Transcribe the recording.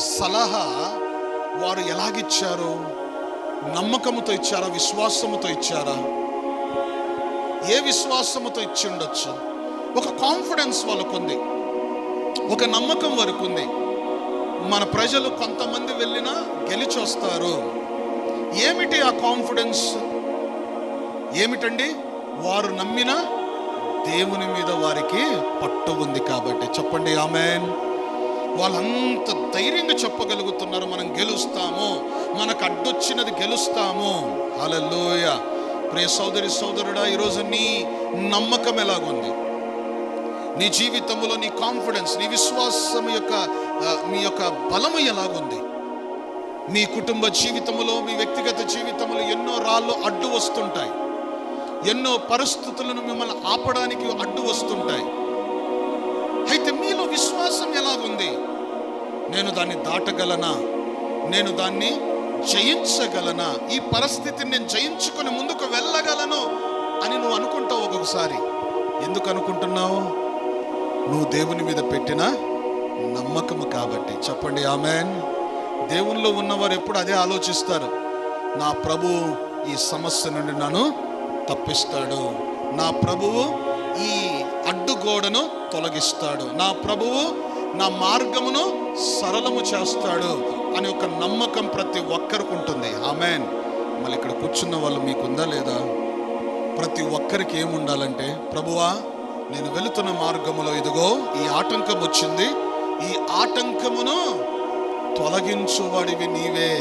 సలహా వారు ఎలాగిచ్చారు? నమ్మకముతో ఇచ్చారా? విశ్వాసముతో ఇచ్చారా? ఏ విశ్వాసముతో ఇచ్చి ఉండొచ్చు? ఒక కాన్ఫిడెన్స్ వాళ్ళకుంది, ఒక నమ్మకం వరకు ఉంది. మన ప్రజలు కొంతమంది వెళ్ళినా గెలిచి వస్తారు. ఏమిటి ఆ కాన్ఫిడెన్స్? ఏమిటండి? వారు నమ్మిన దేవుని మీద వారికి పట్టు ఉంది కాబట్టి. చెప్పండి ఆమేన్. వాళ్ళంత ధైర్యంగా చెప్పగలుగుతున్నారు, మనం గెలుస్తాము, మనకు అడ్డొచ్చినది గెలుస్తాము. హల్లెలూయా. ప్రియ సోదరి సోదరుడా, ఈరోజు నీ నమ్మకం ఎలాగుంది? నీ జీవితంలో నీ కాన్ఫిడెన్స్, నీ విశ్వాసం యొక్క మీ యొక్క బలము ఎలాగుంది? మీ కుటుంబ జీవితంలో, మీ వ్యక్తిగత జీవితంలో ఎన్నో రాళ్ళు అడ్డు వస్తుంటాయి, ఎన్నో పరిస్థితులను మిమ్మల్ని ఆపడానికి అడ్డు వస్తుంటాయి. అయితే మీలో విశ్వాసం ఎలాగుంది? నేను దాన్ని దాటగలనా? నేను దాన్ని జయించగలనా? ఈ పరిస్థితిని నేను జయించుకొని ముందుకు వెళ్ళగలను అని నువ్వు అనుకుంటావు ఒక్కొక్కసారి. ఎందుకు అనుకుంటున్నావు? నువ్వు దేవుని మీద పెట్టిన నమ్మకము కాబట్టి. చెప్పండి ఆమేన్. దేవునిలో ఉన్నవారు ఎప్పుడు అదే ఆలోచిస్తారు, నా ప్రభువు ఈ సమస్య నుండి నన్ను తప్పిస్తాడు, నా ప్రభువు ఈ అడ్డుగోడను తొలగిస్తాడు, నా ప్రభువు నా మార్గమును సరళము చేస్తాడు అని ఒక నమ్మకం ప్రతి ఒక్కరికి ఉంటుంది. ఆమేన్. మళ్ళీ ఇక్కడ కూర్చున్న వాళ్ళు మీకుందా లేదా? ప్రతి ఒక్కరికి ఏముండాలంటే, ప్రభువా నేను వెళుతున్న మార్గములో ఇదిగో ఈ ఆటంకం వచ్చింది, ఈ ఆటంకమును తొలగించువాడివి నీవే.